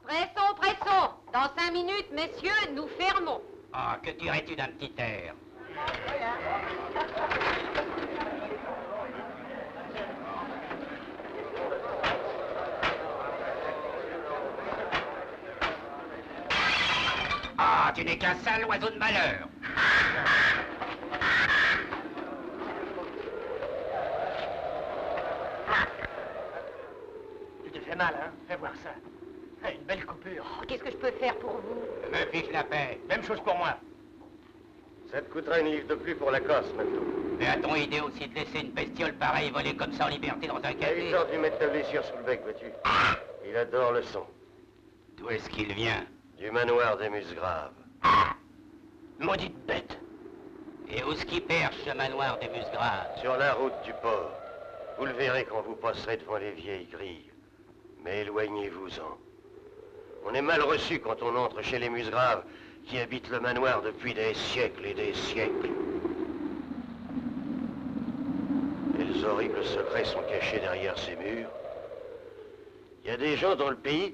Pressons, pressons. Dans 5 minutes, messieurs, nous fermons. Ah, que dirais-tu d'un petit air? Ah, tu n'es qu'un sale oiseau de malheur. Tu te fais mal, hein? Fais voir ça. Une belle coupure. Oh, qu'est-ce que je peux faire pour vous? Me fiche la paix. Même chose pour moi. Ça te coûtera une livre de plus pour la casse, maintenant. Mais a-t-on idée aussi de laisser une bestiole pareille voler comme ça en liberté dans un Et café? il tente de lui mettre ta blessure sous le bec, vois-tu. Il adore le son. D'où est-ce qu'il vient? Du manoir des Musgraves. Maudite bête. Et où est-ce qu'il perche, ce manoir des Musgraves? Sur la route du port. Vous le verrez quand vous passerez devant les vieilles grilles. Mais éloignez-vous-en. On est mal reçu quand on entre chez les Musgraves, qui habitent le manoir depuis des siècles et des siècles. Quels horribles secrets sont cachés derrière ces murs. Il y a des gens dans le pays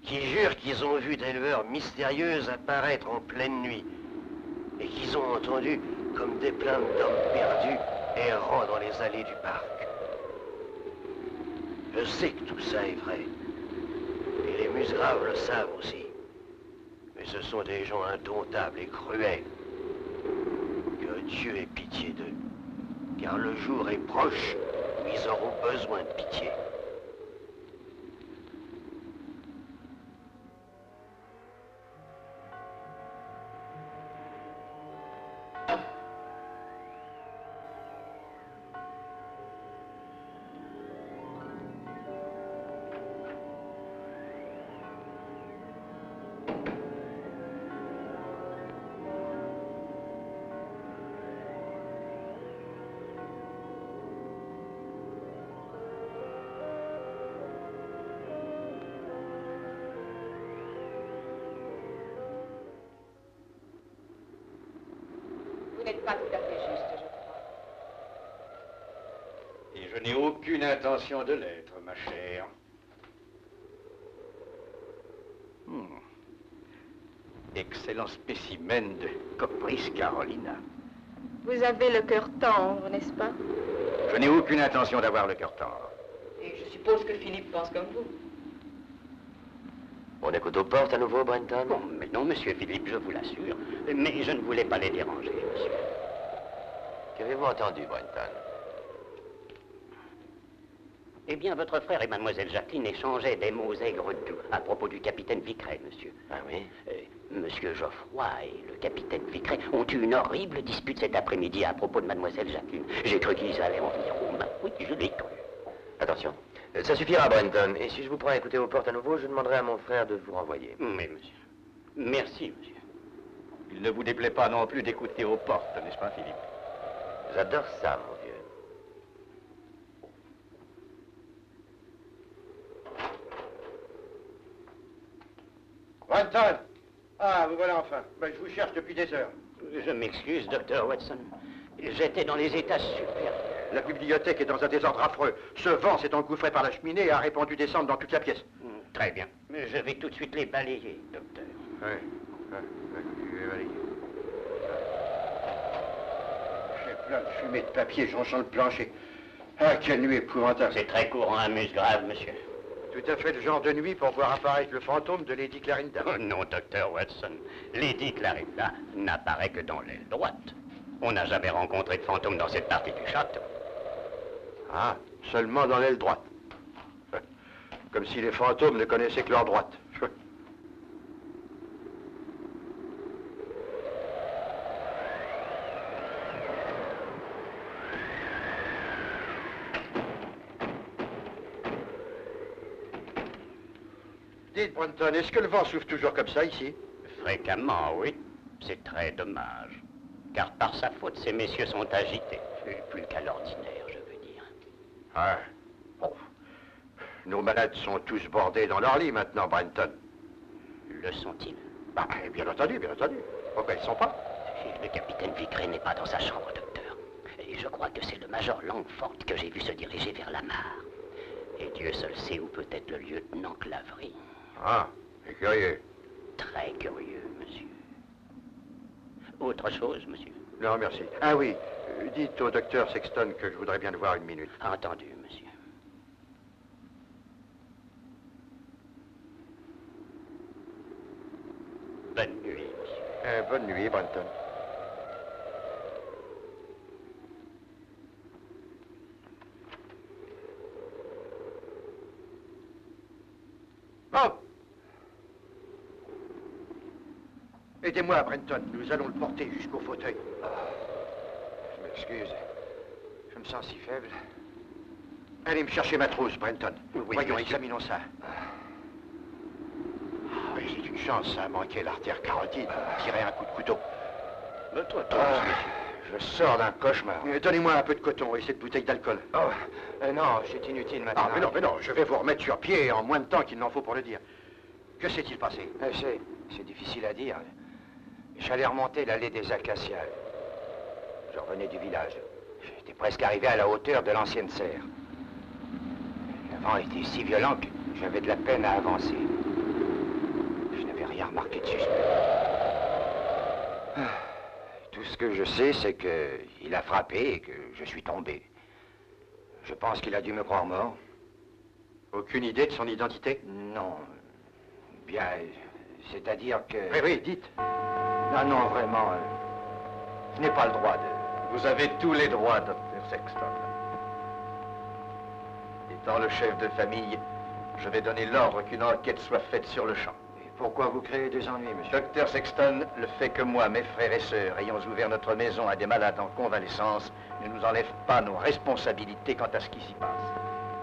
qui jurent qu'ils ont vu des lueurs mystérieuses apparaître en pleine nuit et qu'ils ont entendu comme des plaintes d'hommes perdus errant dans les allées du parc. Je sais que tout ça est vrai. Et les Musgraves le savent aussi. Mais ce sont des gens indomptables et cruels. Que Dieu ait pitié d'eux. Car le jour est proche où ils auront besoin de pitié. Vous n'êtes pas tout à fait juste, je crois. Et je n'ai aucune intention de l'être, ma chère. Excellent spécimen de Copris Carolina. Vous avez le cœur tendre, n'est-ce pas? Je n'ai aucune intention d'avoir le cœur tendre. Et je suppose que Philippe pense comme vous. On écoute aux portes à nouveau, Brenton? Bon, mais non, monsieur Philippe, je vous l'assure. Mais je ne voulais pas les déranger, monsieur. Qu'avez-vous entendu, Brenton? Eh bien, votre frère et mademoiselle Jacqueline échangeaient des mots aigres à propos du capitaine Vicret, monsieur. Ah oui? Monsieur Geoffroy et le capitaine Vicret ont eu une horrible dispute cet après-midi à propos de mademoiselle Jacqueline. J'ai cru qu'ils allaient en venir aux mains. Oui, je l'ai cru. Attention. Ça suffira, Brenton. Et si je vous prends à écouter aux portes à nouveau, je demanderai à mon frère de vous renvoyer. Mais, monsieur. Merci, monsieur. Il ne vous déplaît pas non plus d'écouter aux portes, n'est-ce pas, Philippe? J'adore ça, mon vieux. Brenton! Ah, vous voilà enfin. Ben, je vous cherche depuis des heures. Je m'excuse, docteur Watson. J'étais dans les états supérieurs. La bibliothèque est dans un désordre affreux. Ce vent s'est engouffré par la cheminée et a répandu des cendres dans toute la pièce. Très bien. Mais je vais tout de suite les balayer, docteur. Oui, je vais balayer. J'ai plein de fumée de papier, j'en sens le plancher. Ah, quelle nuit épouvantable. C'est très courant à Musgrave, monsieur. Tout à fait le genre de nuit pour voir apparaître le fantôme de Lady Clarinda. Oh non, docteur Watson. Lady Clarinda n'apparaît que dans l'aile droite. On n'a jamais rencontré de fantôme dans cette partie du château. Ah, seulement dans l'aile droite. Comme si les fantômes ne connaissaient que leur droite. Dites, Brunton, est-ce que le vent souffle toujours comme ça, ici? Fréquemment, oui. C'est très dommage. Car par sa faute, ces messieurs sont agités. Plus qu'à l'ordinaire, je veux dire. Ah, bon. Nos malades sont tous bordés dans leur lit maintenant, Brunton. Le sont-ils? Bah, bien entendu, bien entendu. Pourquoi ils ne sont pas? Le capitaine Vickray n'est pas dans sa chambre, docteur. Et je crois que c'est le major Langford que j'ai vu se diriger vers la mare. Et Dieu seul sait où peut être le lieutenant Claverie. Ah, c'est curieux. Très curieux, monsieur. Autre chose, monsieur? Non, merci. Ah oui, dites au docteur Sexton que je voudrais bien le voir une minute. Entendu, monsieur. Bonne nuit, monsieur. Bonne nuit, Brunton. Oh! Aidez-moi, Brenton. Nous allons le porter jusqu'au fauteuil. Je m'excuse. Je me sens si faible. Allez me chercher ma trousse, Brenton. Oui, voyons, monsieur. examinons ça. Ah, oui, c'est une chance, ça a manqué l'artère carotide. Tirer un coup de couteau. Toi, Je sors d'un cauchemar. Donnez-moi un peu de coton et cette bouteille d'alcool. Oh, non, c'est inutile maintenant. Ah, mais non, je vais vous remettre sur pied en moins de temps qu'il n'en faut pour le dire. Que s'est-il passé? C'est difficile à dire. J'allais remonter l'allée des Acacias. Je revenais du village. J'étais presque arrivé à la hauteur de l'ancienne serre. Le vent était si violent que j'avais de la peine à avancer. Je n'avais rien remarqué de suspect. Tout ce que je sais, c'est qu'il a frappé et que je suis tombé. Je pense qu'il a dû me croire mort. Aucune idée de son identité? Non. Bien, c'est-à-dire que... Oui, dites. Non, vraiment, je n'ai pas le droit de... Vous avez tous les droits, docteur Sexton. Étant le chef de famille, je vais donner l'ordre qu'une enquête soit faite sur le champ. Et pourquoi vous créez des ennuis, monsieur? Docteur Sexton, le fait que moi, mes frères et sœurs, ayons ouvert notre maison à des malades en convalescence ne nous enlève pas nos responsabilités quant à ce qui s'y passe.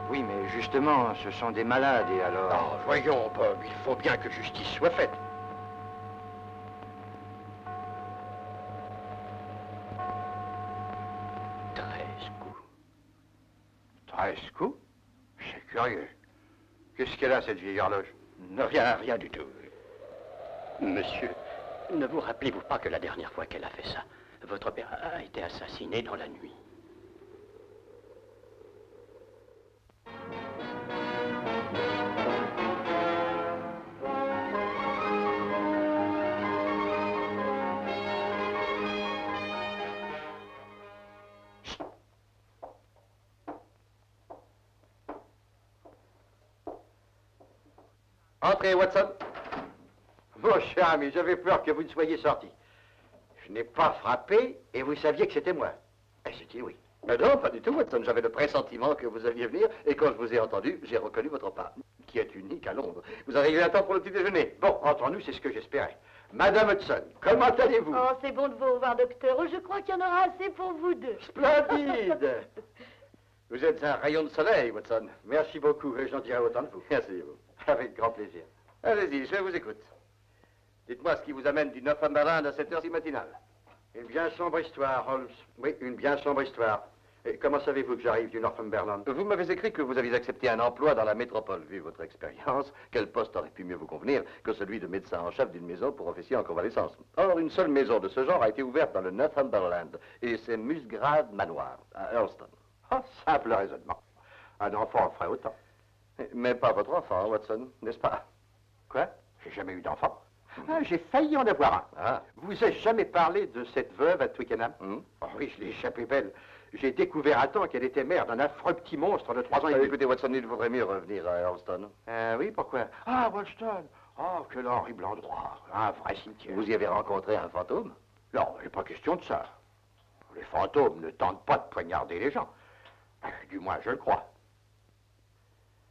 Oui, mais justement, ce sont des malades, et alors... Oh, voyons, Bob, il faut bien que justice soit faite. Coups? C'est curieux. Qu'est-ce qu'elle a, cette vieille horloge? Rien du tout. Monsieur, ne vous rappelez-vous pas que la dernière fois qu'elle a fait ça, votre père a été assassiné dans la nuit? Entrez, Watson. Mon cher ami, j'avais peur que vous ne soyez sorti. Je n'ai pas frappé et vous saviez que c'était moi. Et c'était oui. Mais non, pas du tout, Watson. J'avais le pressentiment que vous alliez venir, et quand je vous ai entendu, j'ai reconnu votre pas, qui est unique à Londres. Vous arrivez à temps pour le petit déjeuner. Bon, entre nous, c'est ce que j'espérais. Madame Hudson, comment allez-vous? Oh, c'est bon de vous revoir, docteur. Je crois qu'il y en aura assez pour vous deux. Splendide. Vous êtes un rayon de soleil, Watson. Merci beaucoup, et j'en dirai autant de vous. Merci, vous. Avec grand plaisir. Allez-y, je vous écoute. Dites-moi ce qui vous amène du Northumberland à cette heure si matinale. Une bien sombre histoire, Holmes. Oui, une bien sombre histoire. Et comment savez-vous que j'arrive du Northumberland? Vous m'avez écrit que vous aviez accepté un emploi dans la métropole. Vu votre expérience, quel poste aurait pu mieux vous convenir que celui de médecin en chef d'une maison pour officier en convalescence? Or, une seule maison de ce genre a été ouverte dans le Northumberland, et c'est Musgrave Manoir, à Hurlstone. Simple raisonnement. Un enfant en ferait autant. Mais pas votre enfant, Watson, n'est-ce pas? Quoi? J'ai jamais eu d'enfant. Ah, j'ai failli en avoir un. Ah. Vous ai jamais parlé de cette veuve à Twickenham? Oh oui, je l'ai échappé belle. J'ai découvert à temps qu'elle était mère d'un affreux petit monstre de 3 ans et demi. Écoutez, Watson, il vaudrait mieux revenir à Earlston. Oui, pourquoi? Ah, Wollstone. Oh, quel horrible endroit. Un vrai cimetière. Vous y avez rencontré un fantôme? Non, il n'est pas question de ça. Les fantômes ne tentent pas de poignarder les gens. Du moins, je le crois.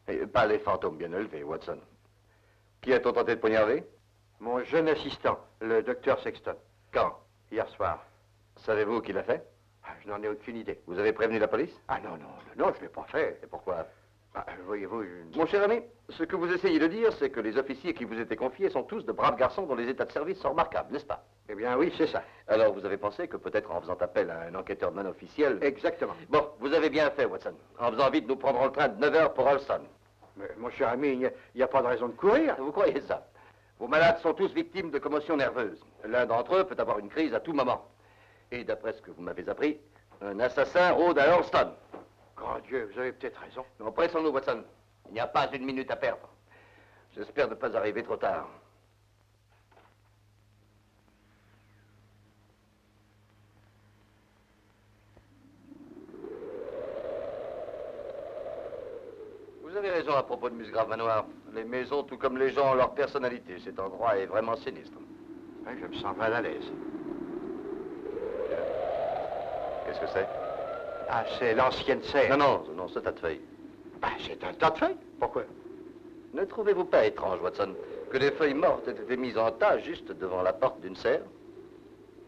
Et pas les fantômes bien élevés, Watson. Qui a-t-on tenté de poignarder? Mon jeune assistant, le docteur Sexton. Quand? Hier soir. Savez-vous qui l'a fait? Je n'en ai aucune idée. Vous avez prévenu la police? Ah non, je ne l'ai pas fait. Et pourquoi? Voyez-vous, Mon cher ami, ce que vous essayez de dire, c'est que les officiers qui vous étaient confiés sont tous de braves garçons dont les états de service sont remarquables, n'est-ce pas? Eh bien oui, c'est ça. Alors vous avez pensé que peut-être en faisant appel à un enquêteur non officiel... Exactement. Bon, vous avez bien fait, Watson. En faisant vite, nous prendrons le train de 9 h pour Earlston. Mais mon cher ami, il n'y a pas de raison de courir. Vous croyez ça? Vos malades sont tous victimes de commotions nerveuses. L'un d'entre eux peut avoir une crise à tout moment. Et d'après ce que vous m'avez appris, un assassin rôde à Earlston. Grand Dieu, vous avez peut-être raison. Non, pressons-nous, Watson. Il n'y a pas une minute à perdre. J'espère ne pas arriver trop tard. Vous avez raison à propos de Musgrave Manoir. Les maisons, tout comme les gens, ont leur personnalité. Cet endroit est vraiment sinistre. Oui, je me sens mal à l'aise. Qu'est-ce que c'est? Ah, c'est l'ancienne serre. Non, ce tas de feuilles. C'est un tas de feuilles. Pourquoi? Ne trouvez-vous pas étrange, Watson, que des feuilles mortes aient été mises en tas juste devant la porte d'une serre?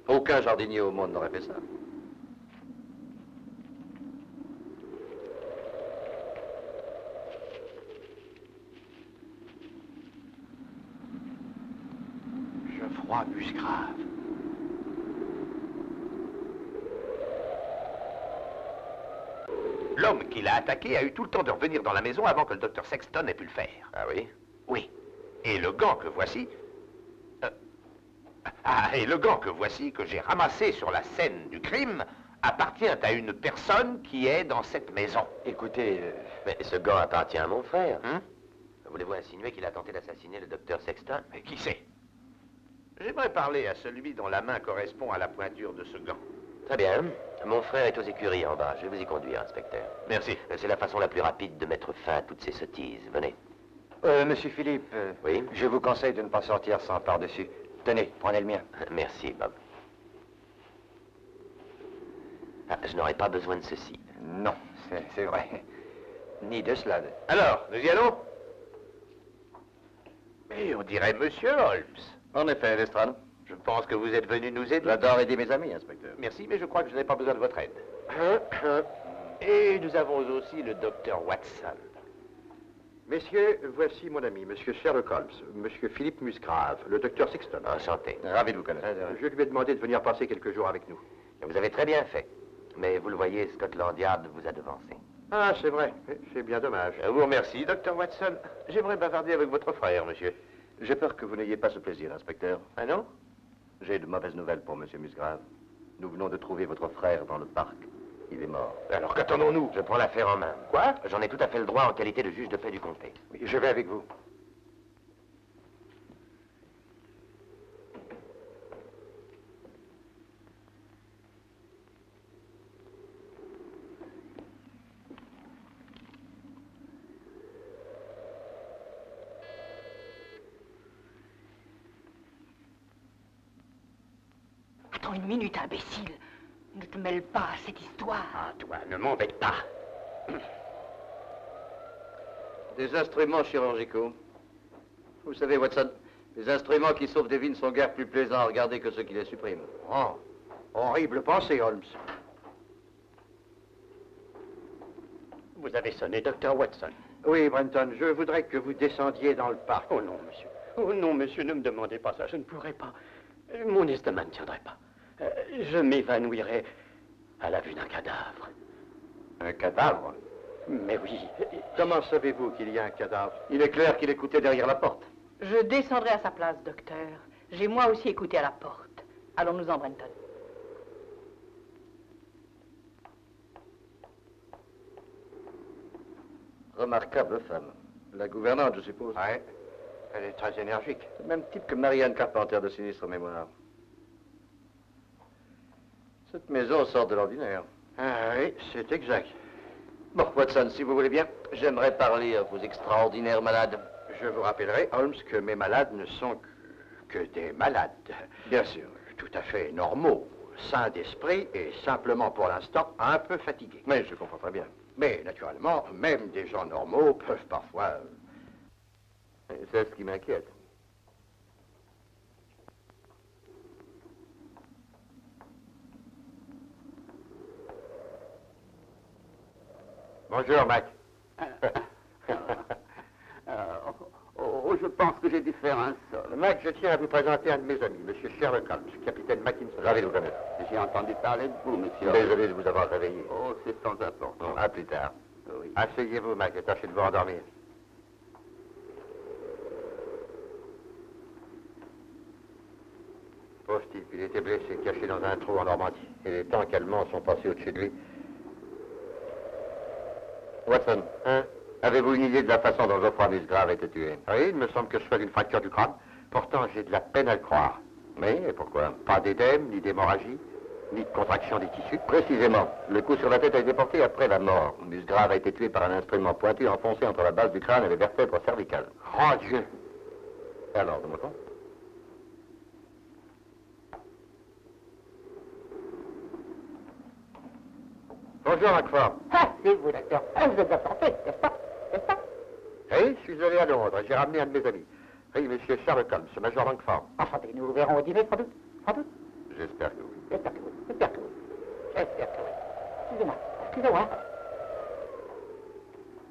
Aucun jardinier au monde n'aurait fait ça. Geoffroy Musgrave. L'homme qui l'a attaqué a eu tout le temps de revenir dans la maison avant que le docteur Sexton ait pu le faire. Ah oui? Oui. Et le gant que voici... et le gant que voici, que j'ai ramassé sur la scène du crime, appartient à une personne qui est dans cette maison. Écoutez, mais ce gant appartient à mon frère. Voulez-vous insinuer qu'il a tenté d'assassiner le docteur Sexton? Mais qui sait? J'aimerais parler à celui dont la main correspond à la pointure de ce gant. Très bien. Mon frère est aux écuries en bas. Je vais vous y conduire, inspecteur. Merci. C'est la façon la plus rapide de mettre fin à toutes ces sottises. Venez. Monsieur Philippe, Oui? je vous conseille de ne pas sortir sans par-dessus. Tenez, prenez le mien. Merci, Bob. Ah, je n'aurais pas besoin de ceci. Non, c'est vrai. Ni de cela. Alors, nous y allons? Mais on dirait Monsieur Holmes. En effet, Lestrade. Je pense que vous êtes venu nous aider. J'adore aider mes amis, inspecteur. Merci, mais je crois que je n'ai pas besoin de votre aide. Et nous avons aussi le docteur Watson. Messieurs, voici mon ami, monsieur Sherlock Holmes, monsieur Philippe Musgrave, le docteur Sexton. Enchanté. Ravi de vous connaître. Je lui ai demandé de venir passer quelques jours avec nous. Vous avez très bien fait. Mais vous le voyez, Scotland Yard vous a devancé. Ah, c'est vrai. C'est bien dommage. Je vous remercie, docteur Watson. J'aimerais bavarder avec votre frère, monsieur. J'ai peur que vous n'ayez pas ce plaisir, inspecteur. Ah non? J'ai de mauvaises nouvelles pour monsieur Musgrave. Nous venons de trouver votre frère dans le parc. Il est mort. Alors qu'attendons-nous? Je prends l'affaire en main. Quoi? J'en ai tout à fait le droit en qualité de juge de paix du comté. Oui, je vais avec vous. Attends une minute, imbécile. Ne te mêle pas à cette histoire. Ah, toi, ne m'embête pas. Des instruments chirurgicaux. Vous savez, Watson, les instruments qui sauvent des vies ne sont guère plus plaisants à regarder que ceux qui les suppriment. Oh, horrible pensée, Holmes. Vous avez sonné, docteur Watson. Oui, Brenton, je voudrais que vous descendiez dans le parc. Oh non, monsieur. Oh non, monsieur, ne me demandez pas ça. Je ne pourrais pas. Mon estomac ne tiendrait pas. Je m'évanouirais à la vue d'un cadavre. Un cadavre? Mais oui. Comment savez-vous qu'il y a un cadavre? Il est clair qu'il écoutait derrière la porte. Je descendrai à sa place, docteur. J'ai moi aussi écouté à la porte. Allons-nous-en, Brenton. Remarquable femme. La gouvernante, je suppose. Ouais. Elle est très énergique. C'est le même type que Marianne Carpenter de sinistre mémoire. Cette maison sort de l'ordinaire. Ah oui, c'est exact. Bon, Watson, si vous voulez bien, j'aimerais parler à vos extraordinaires malades. Je vous rappellerai, Holmes, que mes malades ne sont que des malades. Bien sûr. Tout à fait normaux, sains d'esprit et simplement pour l'instant un peu fatigués. Mais je comprends très bien. Mais naturellement, même des gens normaux peuvent parfois... C'est ce qui m'inquiète. Bonjour, Mac. Je pense que j'ai dû faire un sol. Mac, je tiens à vous présenter un de mes amis, M. Sherlock Holmes, capitaine Mackinson. Ravi de vous connaître. J'ai entendu parler de vous, monsieur. Désolé de vous avoir réveillé. Oh, c'est sans importance. Bon, à plus tard. Oui. Asseyez-vous, Mac, et tâchez de vous endormir. Pauvre type, il était blessé, caché dans un trou en Normandie. Et les tanks allemands sont passés au-dessus de lui. Watson, Hein? avez-vous une idée de la façon dont Geoffroy Musgrave a été tué? Oui, il me semble que ce soit une fracture du crâne. Pourtant, j'ai de la peine à le croire. Mais pourquoi? Pas d'édème, ni d'hémorragie, ni de contraction des tissus. Précisément. Le coup sur la tête a été porté après la mort. Musgrave a été tué par un instrument pointu enfoncé entre la base du crâne et les vertèbres cervicales. Oh Dieu! Alors, de mon temps? Bonjour, Macford. Ah, c'est vous, docteur. Ah, vous êtes à santé, n'est-ce pas? N'est-ce pas? Oui, je suis allé à Londres. J'ai ramené un de mes amis. Oui, monsieur Sherlock Holmes, Major Langford. Enchanté, nous vous verrons au dîner, sans doute. Sans doute. J'espère que oui. J'espère que oui. J'espère que oui. J'espère que oui. Excusez-moi. Excusez-moi.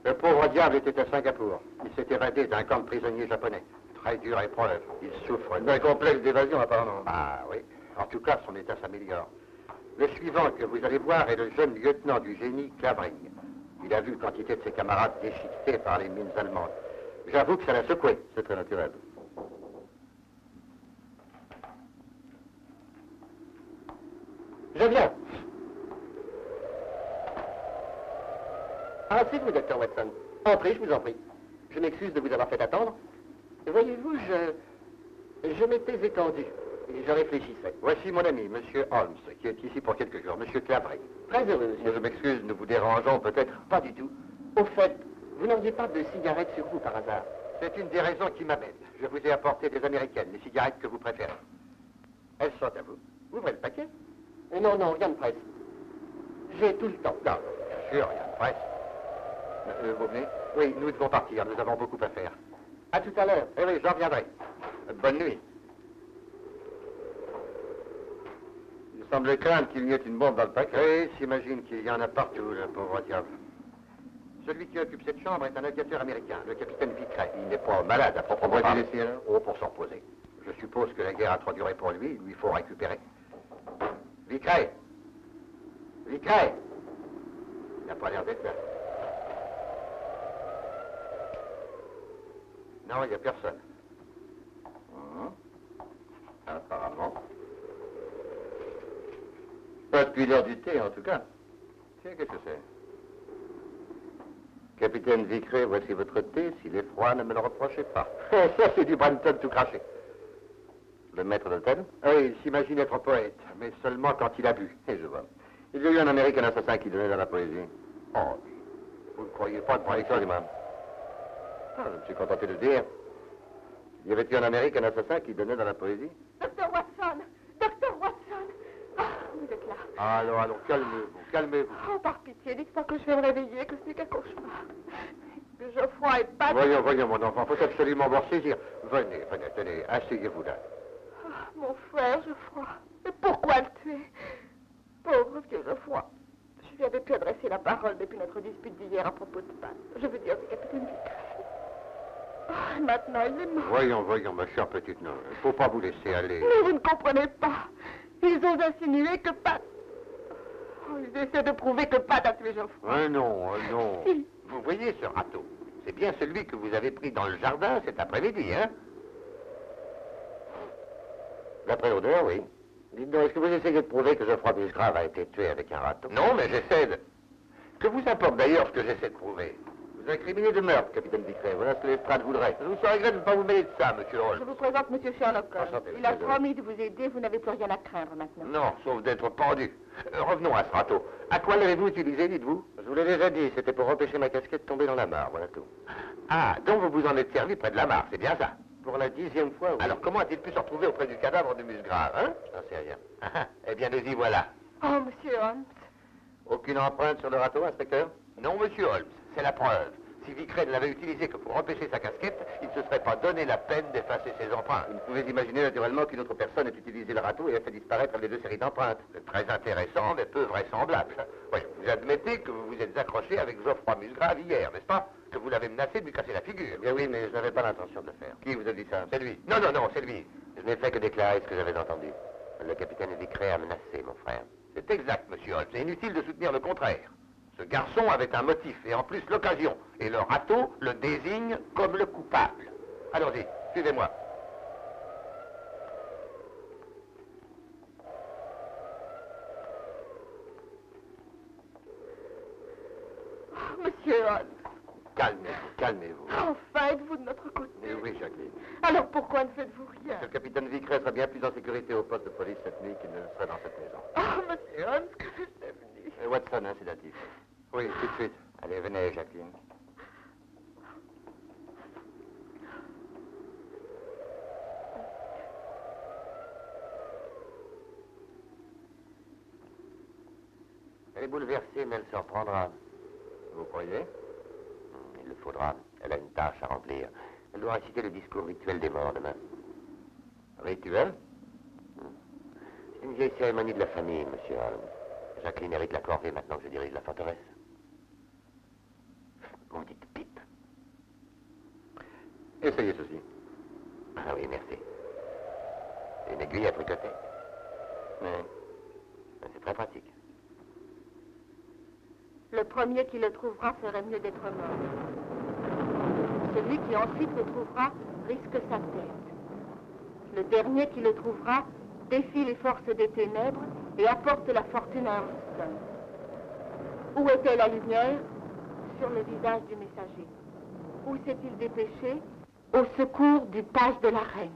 Le pauvre diable était à Singapour. Il s'est évadé d'un camp de prisonniers japonais. Très dure épreuve. Il souffre D'un complexe d'évasion, apparemment. Ah oui. En tout cas, son état s'améliore. Le suivant que vous allez voir est le jeune lieutenant du génie Clavering. Il a vu quantité de ses camarades déchiquetés par les mines allemandes. J'avoue que ça l'a secoué. C'est très naturel. Je viens. Asseyez-vous, docteur Watson. Entrez, je vous en prie. Je m'excuse de vous avoir fait attendre. Voyez-vous, je m'étais étendu. Et je réfléchissais. Voici mon ami, monsieur Holmes, qui est ici pour quelques jours. Monsieur Clavering. Très heureux, monsieur. Je m'excuse, nous vous dérangeons peut-être. Pas du tout. Au fait, vous n'auriez pas de cigarettes sur vous par hasard? C'est une des raisons qui m'amène. Je vous ai apporté des américaines, les cigarettes que vous préférez. Elles sont à vous. Ouvrez le paquet. Non, non, rien de presse. J'ai tout le temps. Non, bien sûr, rien de presse. Vous venez? Oui, nous devons partir. Nous avons beaucoup à faire. À tout à l'heure. Eh oui, j'en reviendrai. Bonne nuit. Il semble craindre qu'il y ait une bombe dans le paquet. Oui, s'imagine qu'il y en a partout, le pauvre diable. Celui qui occupe cette chambre est un aviateur américain, le capitaine Vicray. Il n'est pas malade à proprement Pourquoi parler. est-il ici, alors? Oh, pour s'en reposer. Je suppose que la guerre a trop duré pour lui. Il lui faut récupérer. Vicray! Vicray! Il n'a pas l'air d'être là. Non, il n'y a personne. Apparemment. Pas depuis l'heure du thé, en tout cas. Tiens, qu'est-ce que c'est? Capitaine Vicray, voici votre thé. S'il est froid, ne me le reprochez pas. Ça, c'est du Branton tout craché. Le maître d'hôtel? Oui, il s'imagine être poète, mais seulement quand il a bu. Et je vois. Il y a eu un Américain assassin qui donnait dans la poésie. Oh, vous ne croyez pas de Excusez-moi. Branton? Ah, je me suis contenté de le dire. Y avait-il un Américain assassin qui donnait dans la poésie? Docteur Watson! Docteur Watson! Ah, vous êtes là. Alors, calmez-vous, calmez-vous. Oh, par pitié, dites pas que je vais me réveiller, que c'est qu'un cauchemar. Que Geoffroy est pas... Voyons, mon enfant, faut absolument vous ressaisir. Venez, tenez, asseyez-vous là. Ah, mon frère Geoffroy. Mais pourquoi le tuer? Pauvre vieux Geoffroy. Je lui avais pu adresser la parole depuis notre dispute d'hier à propos de Pat. Je veux dire du capitaine Vicray. Ah, maintenant, il est mort. Voyons, ma chère petite, non, il ne faut pas vous laisser aller. Mais vous ne comprenez pas. Ils ont insinué que Pat... Oh, ils essaient de prouver que Pat a tué Geoffroy. Non. Si. Vous voyez ce râteau? C'est bien celui que vous avez pris dans le jardin cet après-midi, hein? D'après l'odeur, oui. Dites donc, est-ce que vous essayez de prouver que Geoffroy Musgrave a été tué avec un râteau? Non, mais j'essaie de... Que vous importe d'ailleurs ce que j'essaie de prouver? Vous incriminez de meurtre, capitaine Vicret. Voilà ce que l'estrade voudrait. Je vous regrette de ne pas vous mêler de ça, monsieur Holmes. Je vous présente monsieur Sherlock Holmes. Enchanté, Il a monsieur promis de vous aider, vous n'avez plus rien à craindre maintenant. Non, sauf d'être pendu. Revenons à ce râteau. À quoi l'avez-vous utilisé, dites-vous? Je vous l'ai déjà dit, c'était pour empêcher ma casquette de tomber dans la mare, voilà tout. Ah, donc vous vous en êtes servi près de la mare, c'est bien ça? Pour la 10e fois, oui. Alors comment a-t-il pu se retrouver auprès du cadavre du musgrave, hein? Je n'en sais rien. Eh bien, nous y voilà. Oh, monsieur Holmes. Aucune empreinte sur le râteau, inspecteur? Non, monsieur Holmes, c'est la preuve. Si Vicret ne l'avait utilisé que pour empêcher sa casquette, il ne se serait pas donné la peine d'effacer ses empreintes. Vous pouvez imaginer naturellement qu'une autre personne ait utilisé le râteau et ait fait disparaître les 2 séries d'empreintes. C'est très intéressant, mais peu vraisemblable. Oui, vous admettez que vous vous êtes accroché avec Geoffroy Musgrave hier, n'est-ce pas? Que vous l'avez menacé de lui casser la figure. Eh bien oui, mais je n'avais pas l'intention de le faire. Qui vous a dit ça? C'est lui. Non, non, non, c'est lui. Je n'ai fait que déclarer ce que j'avais entendu. Le capitaine Vicret a menacé, mon frère. C'est exact, monsieur Holmes. C'est inutile de soutenir le contraire. Ce garçon avait un motif, et en plus l'occasion. Et le râteau le désigne comme le coupable. Allons-y, suivez-moi. Oh, monsieur Holmes. Calmez-vous, calmez-vous. Enfin, êtes-vous de notre côté? Eh oui, Jacqueline. Alors pourquoi ne faites-vous rien? Le capitaine Vicret sera bien plus en sécurité au poste de police cette nuit qu'il ne le serait dans cette maison. Oh, monsieur Holmes, que je t'aime venu. Watson, un sédatif. Oui, tout de suite. Allez, venez, Jacqueline. Elle est bouleversée, mais elle se reprendra. Vous croyez? Il le faudra. Elle a une tâche à remplir. Elle doit réciter le discours rituel des morts demain. Rituel? C'est une vieille cérémonie de la famille, monsieur Holmes. Jacqueline hérite la corvée maintenant que je dirige la forteresse. Maudite pipe. Essayez ceci. Ah oui, merci. Une aiguille à tricoter. Mais c'est très pratique. Le premier qui le trouvera ferait mieux d'être mort. Celui qui ensuite le trouvera risque sa tête. Le dernier qui le trouvera défie les forces des ténèbres et apporte la fortune à Armstrong. Où était la lumière? Sur le visage du messager. Où s'est-il dépêché? Au secours du page de la reine.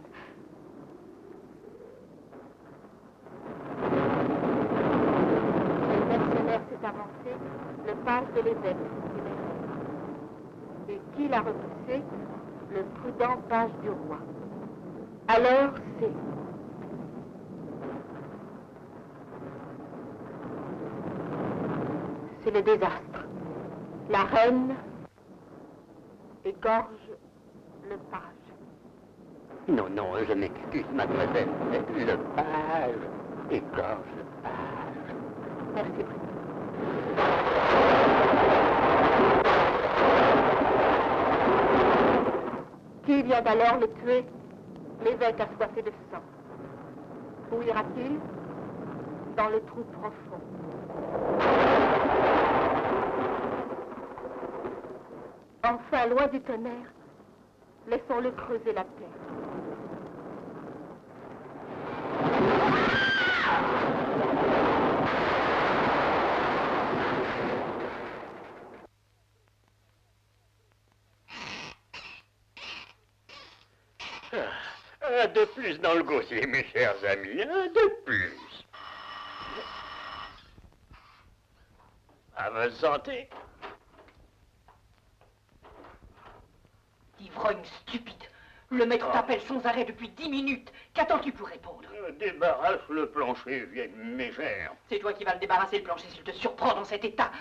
Le mercenaire s'est avancé, le page de l'évêque s'est libéré. Et qui l'a repoussé? Le prudent page du roi. Alors c'est le désastre. La reine égorge le page. Non, non, je m'excuse, mademoiselle. Le page égorge le page. Merci, président. Qui vient alors le tuer? L'évêque assoiffé de sang. Où ira-t-il? Dans le trou profond. Enfin, loin du tonnerre, laissons-le creuser la terre. Un de plus dans le gosier, mes chers amis, un de plus. À votre santé. Ivrogne stupide. Le maître t'appelle sans arrêt depuis 10 minutes. Qu'attends-tu pour répondre? Débarrasse le plancher, vieille mégère. C'est toi qui vas le débarrasser, le plancher, s'il te surprend dans cet état.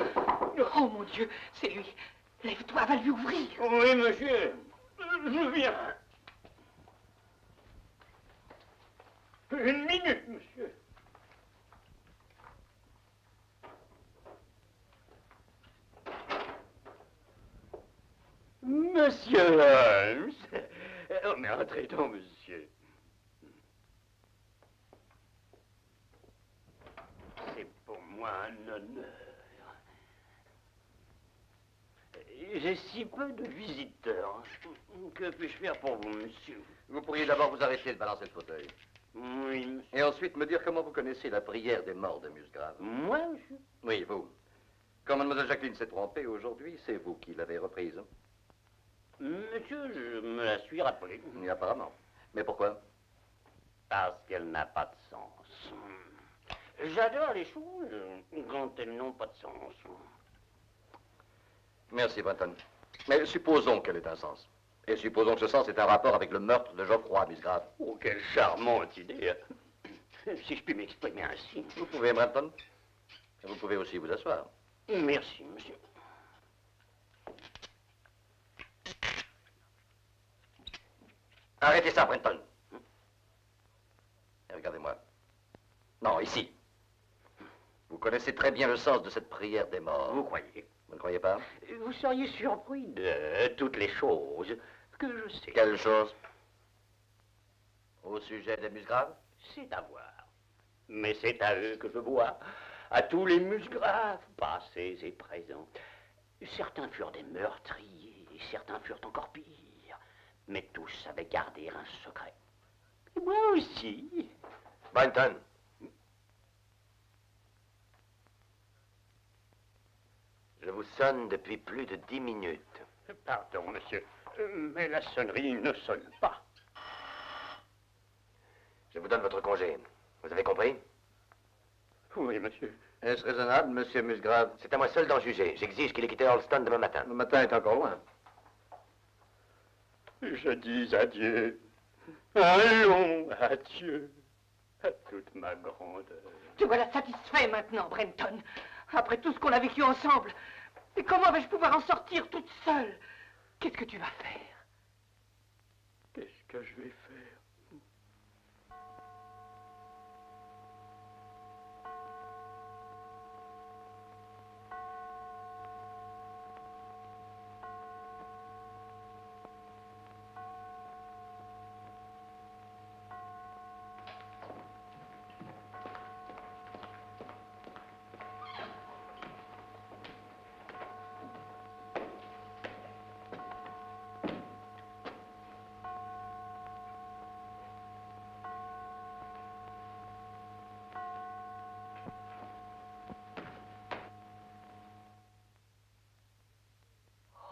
Oh mon Dieu, c'est lui. Lève-toi, va lui ouvrir. Oui, monsieur. Je viens. Une minute, monsieur. Monsieur Holmes. Oh, mais entrez donc, monsieur. C'est pour moi un honneur. J'ai si peu de visiteurs. Que puis-je faire pour vous, monsieur? Vous pourriez d'abord vous arrêter de balancer le fauteuil. Oui, monsieur. Et ensuite me dire comment vous connaissez la prière des morts de Musgrave. Moi, monsieur? Oui, vous. Quand mademoiselle Jacqueline s'est trompée aujourd'hui, c'est vous qui l'avez reprise. Monsieur, je me la suis rappelée. Apparemment. Mais pourquoi? Parce qu'elle n'a pas de sens. J'adore les choses quand elles n'ont pas de sens. Merci, Brenton. Mais supposons qu'elle ait un sens. Et supposons que ce sens ait un rapport avec le meurtre de Geoffroy, Miss Grave. Oh, quelle charmante idée. Si je puis m'exprimer ainsi. Vous pouvez, Brenton. Et vous pouvez aussi vous asseoir. Merci, monsieur. Arrêtez ça, Brenton. Et regardez-moi. Non, ici. Vous connaissez très bien le sens de cette prière des morts. Vous croyez? Vous ne croyez pas? Vous seriez surpris de toutes les choses que je sais. Quelle chose? Au sujet des Musgraves? C'est à voir. Mais c'est à eux que je vois. À tous les Musgraves, passés et présents. Certains furent des meurtriers, certains furent encore pires. Mais tous savaient garder un secret. Et moi aussi. Brenton. Je vous sonne depuis plus de 10 minutes. Pardon, monsieur, mais la sonnerie ne sonne pas. Je vous donne votre congé. Vous avez compris? Oui, monsieur. Est-ce raisonnable, monsieur Musgrave? C'est à moi seul d'en juger. J'exige qu'il ait quitté Halston demain matin. Le matin est encore loin. Je dis adieu. Un long adieu à toute ma grandeur. Te voilà satisfait maintenant, Brenton. Après tout ce qu'on a vécu ensemble. Et comment vais-je pouvoir en sortir toute seule? Qu'est-ce que tu vas faire? Qu'est-ce que je vais faire?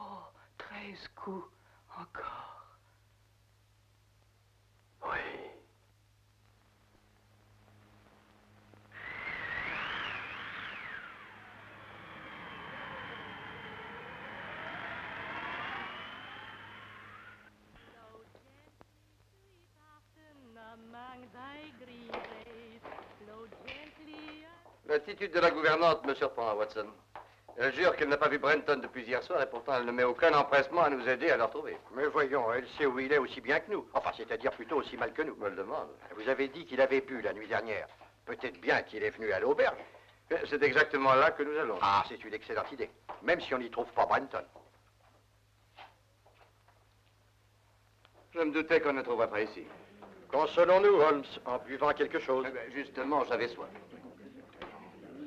Oh, 13 coups encore. Oui. L'attitude de la gouvernante me surprend, Watson. Elle jure qu'elle n'a pas vu Brenton depuis hier soir et pourtant elle ne met aucun empressement à nous aider à le retrouver. Mais voyons, elle sait où il est aussi bien que nous. Enfin, c'est-à-dire plutôt aussi mal que nous. Je me le demande. Vous avez dit qu'il avait bu la nuit dernière. Peut-être bien qu'il est venu à l'auberge. C'est exactement là que nous allons. Ah, c'est une excellente idée. Même si on n'y trouve pas Brenton. Je me doutais qu'on ne trouverait pas ici. Consolons-nous, Holmes, en buvant quelque chose. Justement, j'avais soif.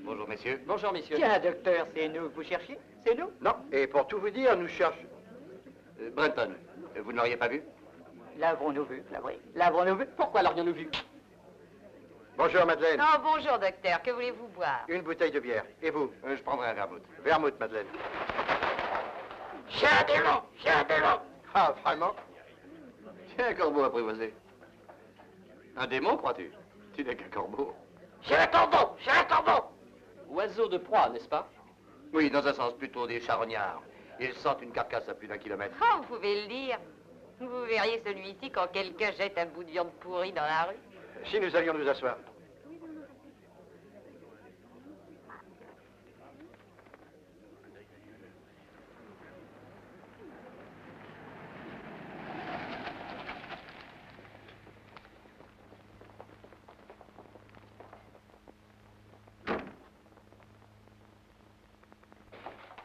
Bonjour, messieurs. Bonjour, messieurs. Tiens, docteur, c'est nous que vous cherchiez? C'est nous? Non, et pour tout vous dire, nous cherchons... Brenton, vous ne l'auriez pas vu? L'avons-nous vu? L'avons-nous vu? Pourquoi l'aurions-nous vu? Bonjour, Madeleine. Oh, bonjour, docteur. Que voulez-vous boire? Une bouteille de bière. Et vous? Je prendrai un vermouth. Vermouth, Madeleine. J'ai un démon! J'ai un démon! Ah, vraiment? Tiens, un corbeau apprivoisé. Un démon, crois-tu? Tu n'es qu'un corbeau. J'ai un corbeau! J'ai un corbeau! Oiseau de proie, n'est-ce pas? Oui, dans un sens plutôt des charognards. Ils sentent une carcasse à plus d'1 kilomètre. Oh, vous pouvez le dire. Vous verriez celui-ci quand quelqu'un jette un bout de viande pourrie dans la rue. Si nous allions nous asseoir.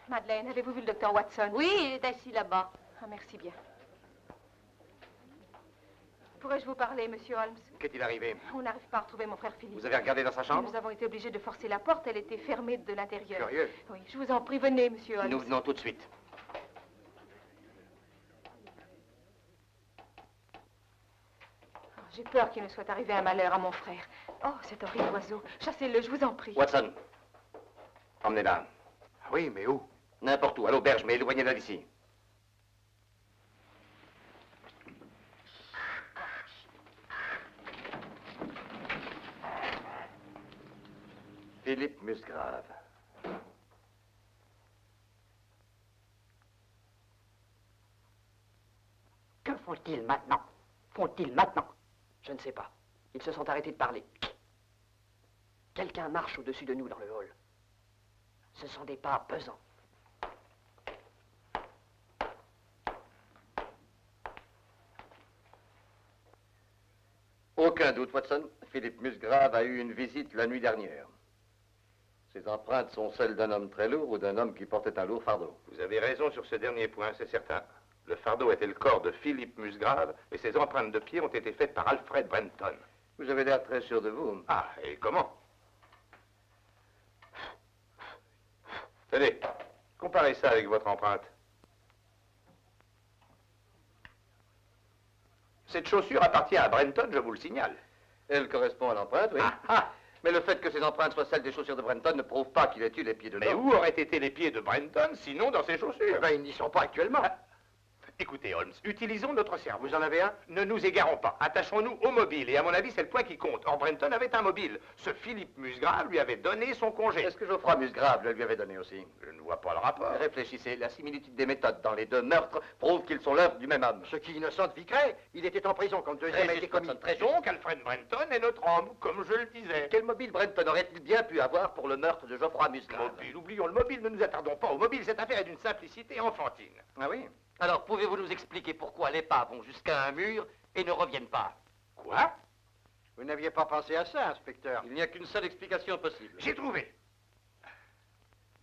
Madeleine, avez-vous vu le docteur Watson? Oui, il est assis là-bas. Ah, merci bien. Pourrais-je vous parler, monsieur Holmes? Qu'est-il arrivé? On n'arrive pas à retrouver mon frère Philippe. Vous avez regardé dans sa chambre? Nous avons été obligés de forcer la porte. Elle était fermée de l'intérieur. Curieux. Oui, je vous en prie, venez, monsieur Holmes. Nous venons tout de suite. Oh, j'ai peur qu'il ne soit arrivé un malheur à mon frère. Oh, cet horrible oiseau. Chassez-le, je vous en prie. Watson, emmenez-la. Oui, mais où? N'importe où, à l'auberge, mais éloignez-la d'ici. Philippe Musgrave. Que font-ils maintenant? Font-ils maintenant? Je ne sais pas. Ils se sont arrêtés de parler. Quelqu'un marche au-dessus de nous dans le hall. Ce sont des pas pesants. Aucun doute, Watson. Philippe Musgrave a eu une visite la nuit dernière. Ces empreintes sont celles d'un homme très lourd ou d'un homme qui portait un lourd fardeau. Vous avez raison sur ce dernier point, c'est certain. Le fardeau était le corps de Philippe Musgrave et ses empreintes de pied ont été faites par Alfred Brenton. Vous avez l'air très sûr de vous. Ah, et comment? Tenez, comparez ça avec votre empreinte. Cette chaussure appartient à Brenton, je vous le signale. Elle correspond à l'empreinte, oui. Mais le fait que ces empreintes soient celles des chaussures de Brenton ne prouve pas qu'il ait eu les pieds de l'homme. Mais où auraient été les pieds de Brenton, sinon dans ses chaussures? Eh ben, ils n'y sont pas actuellement. Écoutez, Holmes, utilisons notre cerveau. Vous en avez un? Ne nous égarons pas. Attachons-nous au mobile. Et à mon avis, c'est le point qui compte. Or, Brenton avait un mobile. Ce Philippe Musgrave lui avait donné son congé. Est-ce que Geoffroy Musgrave le lui avait donné aussi? Je ne vois pas le rapport. Réfléchissez, la similitude des méthodes dans les deux meurtres prouve qu'ils sont l'œuvre du même homme. Ce qui innocente Vicret, il était en prison quand le deuxième a été commis. Donc, Alfred Brenton est notre homme, comme je le disais. Quel mobile Brenton aurait-il bien pu avoir pour le meurtre de Geoffroy Musgrave? Mobile, oublions le mobile, ne nous attardons pas au mobile. Cette affaire est d'une simplicité enfantine. Ah oui? Alors, pouvez-vous nous expliquer pourquoi les pas vont jusqu'à un mur et ne reviennent pas? Quoi? Vous n'aviez pas pensé à ça, inspecteur? Il n'y a qu'une seule explication possible. J'ai trouvé.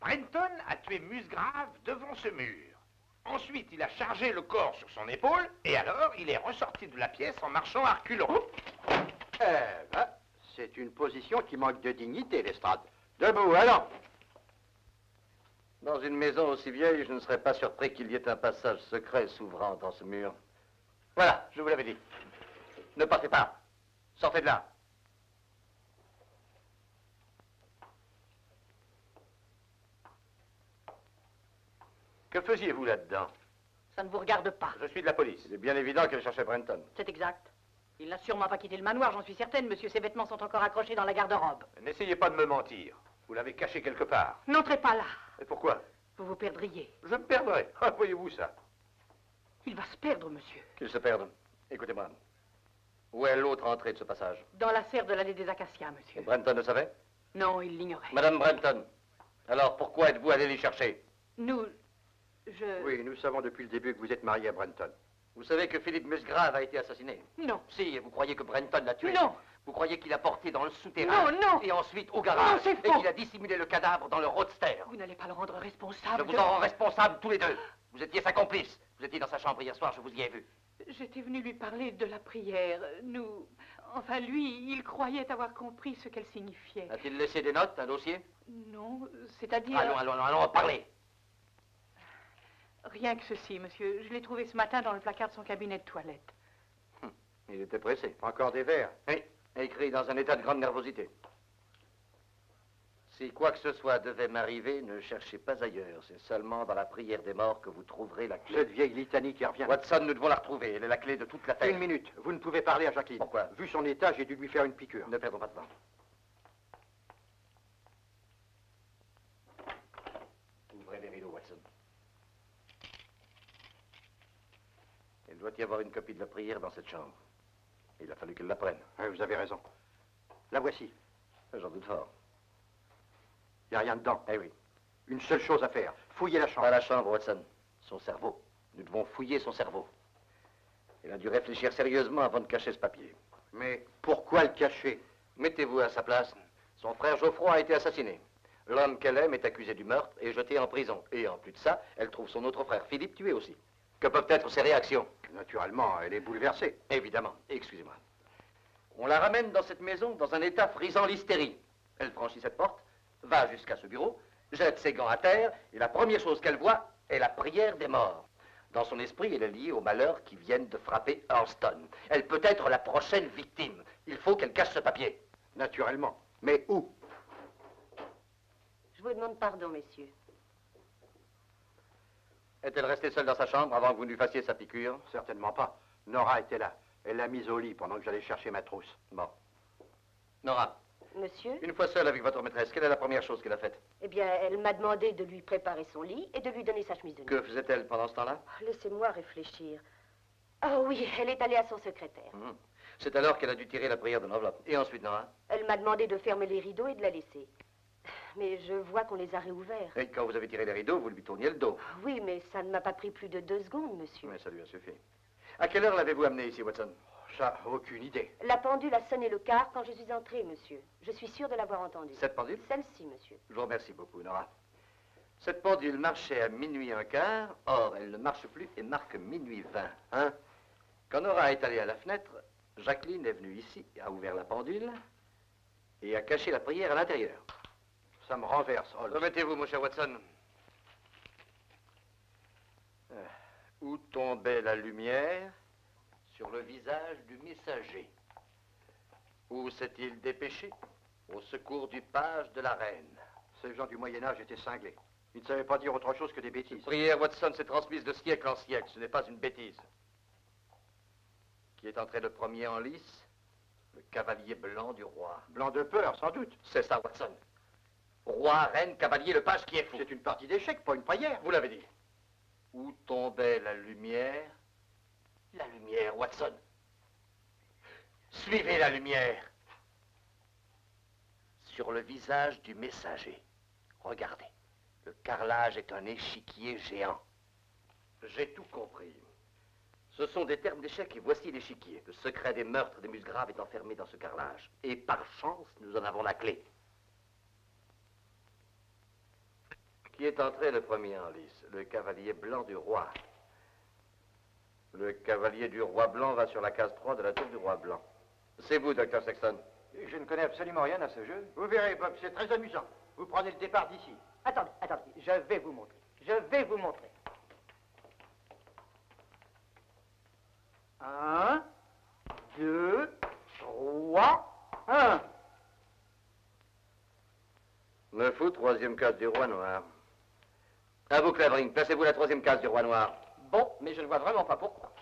Brenton a tué Musgrave devant ce mur. Ensuite, il a chargé le corps sur son épaule, et alors, il est ressorti de la pièce en marchant à reculons. Eh ben, c'est une position qui manque de dignité, Lestrade. Debout, allons! Dans une maison aussi vieille, je ne serais pas surpris qu'il y ait un passage secret s'ouvrant dans ce mur. Voilà, je vous l'avais dit. Ne partez pas. Sortez de là. Que faisiez-vous là-dedans? Ça ne vous regarde pas. Je suis de la police. Il est bien évident qu'elle cherchait Brenton. C'est exact. Il n'a sûrement pas quitté le manoir, j'en suis certaine, monsieur. Ses vêtements sont encore accrochés dans la garde-robe. N'essayez pas de me mentir. Vous l'avez caché quelque part. N'entrez pas là. Et pourquoi? Vous vous perdriez. Je me perdrai. Ah, voyez-vous ça? Il va se perdre, monsieur. Qu'il se perde. Écoutez-moi. Où est l'autre entrée de ce passage? Dans la serre de l'allée des Acacias, monsieur. Brenton le savait? Non, il l'ignorait. Madame Brenton, alors pourquoi êtes-vous allé les chercher? Nous... Oui, nous savons depuis le début que vous êtes marié à Brenton. Vous savez que Philippe Musgrave a été assassiné? Non. Si, et vous croyez que Brenton l'a tué? Non. Vous croyez qu'il a porté dans le souterrain? Non, non. Et ensuite au garage? Non, c'est faux. Et qu'il a dissimulé le cadavre dans le roadster? Vous n'allez pas le rendre responsable. Je vous en rends responsable tous les deux. Vous étiez sa complice. Vous étiez dans sa chambre hier soir, je vous y ai vu. J'étais venue lui parler de la prière. Nous... Enfin, lui, il croyait avoir compris ce qu'elle signifiait. A-t-il laissé des notes, un dossier? Non, c'est-à-dire... Allons, parlez. Rien que ceci, monsieur. Je l'ai trouvé ce matin dans le placard de son cabinet de toilette. Il était pressé. Encore des vers? Oui, écrit dans un état de grande nervosité. Si quoi que ce soit devait m'arriver, ne cherchez pas ailleurs. C'est seulement dans la prière des morts que vous trouverez la clé. Cette vieille litanie qui revient. Watson, nous devons la retrouver. Elle est la clé de toute l'affaire. Une minute. Vous ne pouvez parler à Jacqueline. Pourquoi? Vu son état, j'ai dû lui faire une piqûre. Ne perdons pas de temps. Ouvrez les rideaux, Watson. Il doit y avoir une copie de la prière dans cette chambre. Il a fallu qu'elle la prenne. Oui, vous avez raison. La voici. J'en doute fort. Il n'y a rien dedans. Eh oui. Une seule chose à faire. Fouiller la chambre. Pas la chambre, Watson. Son cerveau. Nous devons fouiller son cerveau. Il a dû réfléchir sérieusement avant de cacher ce papier. Mais pourquoi le cacher? Mettez-vous à sa place. Son frère Geoffroy a été assassiné. L'homme qu'elle aime est accusé du meurtre et jeté en prison. Et en plus de ça, elle trouve son autre frère Philippe tué aussi. Que peuvent être ses réactions? Naturellement, elle est bouleversée. Évidemment. Excusez-moi. On la ramène dans cette maison dans un état frisant l'hystérie. Elle franchit cette porte, va jusqu'à ce bureau, jette ses gants à terre, et la première chose qu'elle voit est la prière des morts. Dans son esprit, elle est liée aux malheurs qui viennent de frapper Hurston. Elle peut être la prochaine victime. Il faut qu'elle cache ce papier. Naturellement. Mais où? Je vous demande pardon, messieurs. Est-elle restée seule dans sa chambre avant que vous ne lui fassiez sa piqûre? Certainement pas. Nora était là. Elle l'a mise au lit pendant que j'allais chercher ma trousse. Bon. Nora, Monsieur? une fois seule avec votre maîtresse, quelle est la première chose qu'elle a faite? Eh bien, elle m'a demandé de lui préparer son lit et de lui donner sa chemise de nuit. Que faisait-elle pendant ce temps-là? Laissez-moi réfléchir. Ah oui, elle est allée à son secrétaire. C'est alors qu'elle a dû tirer la prière de l'enveloppe. Et ensuite, Nora? Elle m'a demandé de fermer les rideaux et de la laisser. Mais je vois qu'on les a réouverts. Et quand vous avez tiré les rideaux, vous lui tourniez le dos. Oui, mais ça ne m'a pas pris plus de 2 secondes, monsieur. Mais ça lui a suffi. À quelle heure l'avez-vous amené ici, Watson? Ça, aucune idée. La pendule a sonné le quart quand je suis entrée, monsieur. Je suis sûre de l'avoir entendue. Cette pendule? Celle-ci, monsieur. Je vous remercie beaucoup, Nora. Cette pendule marchait à minuit 1/4. Or, elle ne marche plus et marque minuit 20. Hein? Quand Nora est allée à la fenêtre, Jacqueline est venue ici, a ouvert la pendule et a caché la prière à l'intérieur. Ça me renverse, Holmes. Remettez-vous, mon cher Watson. Où tombait la lumière? Sur le visage du messager. Où s'est-il dépêché? Au secours du page de la reine. Ces gens du Moyen-Âge étaient cinglés. Ils ne savaient pas dire autre chose que des bêtises. La prière, Watson, s'est transmise de siècle en siècle. Ce n'est pas une bêtise. Qui est entré le premier en lice? Le cavalier blanc du roi. Blanc de peur, sans doute. C'est ça, Watson. Roi, reine, cavalier, le page qui est fou. C'est une partie d'échecs, pas une prière. Vous l'avez dit. Où tombait la lumière? La lumière, Watson. Suivez la lumière. Sur le visage du messager. Regardez. Le carrelage est un échiquier géant. J'ai tout compris. Ce sont des termes d'échec et voici l'échiquier. Le secret des meurtres des Musgraves est enfermé dans ce carrelage. Et par chance, nous en avons la clé. Qui est entré le premier en lice? Le cavalier blanc du roi. Le cavalier du roi blanc va sur la case 3 de la tour du roi blanc. C'est vous, Dr. Sexton. Je ne connais absolument rien à ce jeu. Vous verrez, Bob, c'est très amusant. Vous prenez le départ d'ici. Attendez, je vais vous montrer. Je vais vous montrer. 1, 2, 3, 1. 9 août, troisième case du roi noir. À vous, Clavering, placez-vous la troisième case du roi noir. Bon, mais je ne vois vraiment pas pourquoi.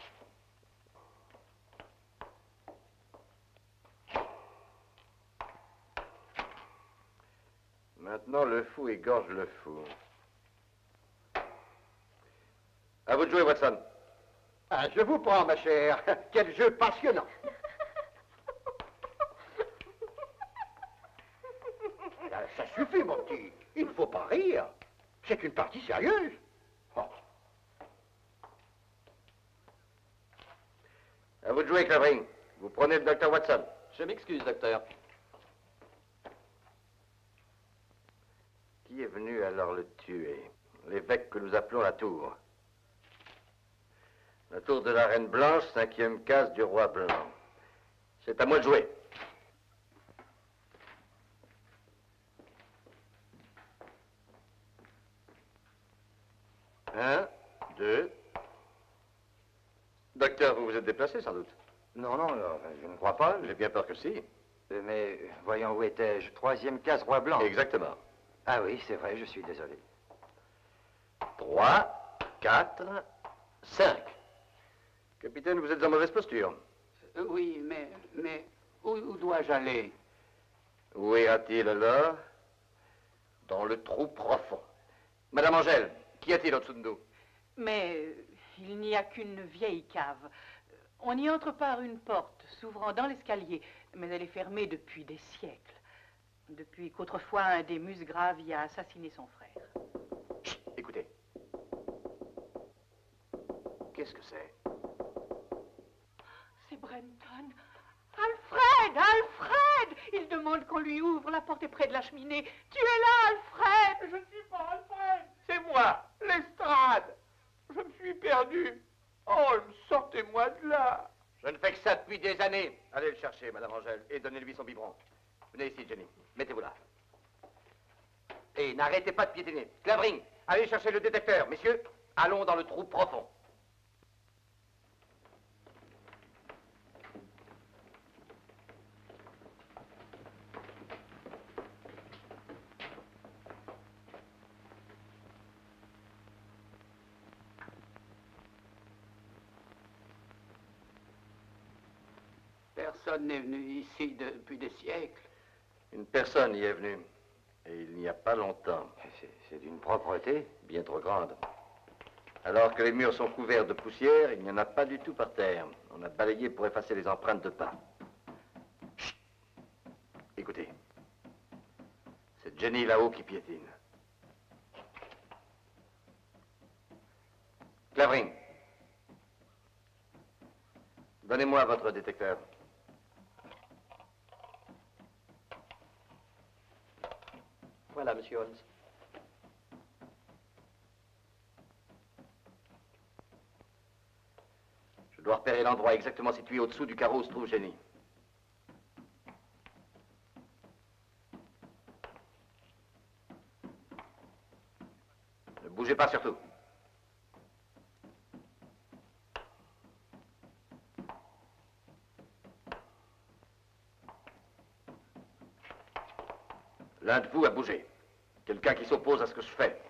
Maintenant, le fou égorge le fou. À vous de jouer, Watson. Ah, je vous prends, ma chère. Quel jeu passionnant. Ça suffit, mon petit. Il ne faut pas rire. C'est une partie sérieuse. Oh. À vous de jouer, Clavering. Vous prenez le docteur Watson. Je m'excuse, docteur. Qui est venu alors le tuer? L'évêque que nous appelons la tour. La tour de la reine blanche, cinquième case du roi blanc. C'est à moi de jouer. Un, deux. Docteur, vous vous êtes déplacé sans doute? Non, je ne crois pas. J'ai bien peur que si. Mais voyons, où étais-je? Troisième case, roi blanc. Exactement. Ah oui, c'est vrai, je suis désolé. 3, 4, 5. Capitaine, vous êtes en mauvaise posture. Oui, mais où dois-je aller? Où ira-t-il alors? Dans le trou profond. Madame Angèle, qu'y a-t-il au-dessous de nous? Mais il n'y a qu'une vieille cave. On y entre par une porte s'ouvrant dans l'escalier, mais elle est fermée depuis des siècles. Depuis qu'autrefois un des Musgraves y a assassiné son frère. Chut, écoutez. Qu'est-ce que c'est? C'est Brenton. Alfred! Alfred! Il demande qu'on lui ouvre. La porte est près de la cheminée. Tu es là, Alfred! Je ne suis pas Alfred! C'est moi, Lestrade! Je me suis perdu. Oh, sortez-moi de là! Je ne fais que ça depuis des années. Allez le chercher, Madame Angèle, et donnez-lui son biberon. Venez ici, Jenny. Mettez-vous là. Et n'arrêtez pas de piétiner. Clavering, allez chercher le détecteur. Messieurs, allons dans le trou profond. Personne n'est venu ici depuis des siècles. Une personne y est venue. Et il n'y a pas longtemps. C'est d'une propreté bien trop grande. Alors que les murs sont couverts de poussière, il n'y en a pas du tout par terre. On a balayé pour effacer les empreintes de pas. Chut. Écoutez. C'est Jenny là-haut qui piétine. Clavering. Donnez-moi votre détecteur. Voilà, monsieur Holmes. Je dois repérer l'endroit exactement situé au-dessous du carreau où se trouve Jenny. Ne bougez pas surtout. L'un de vous a bougé. Quelqu'un qui s'oppose à ce que je fais.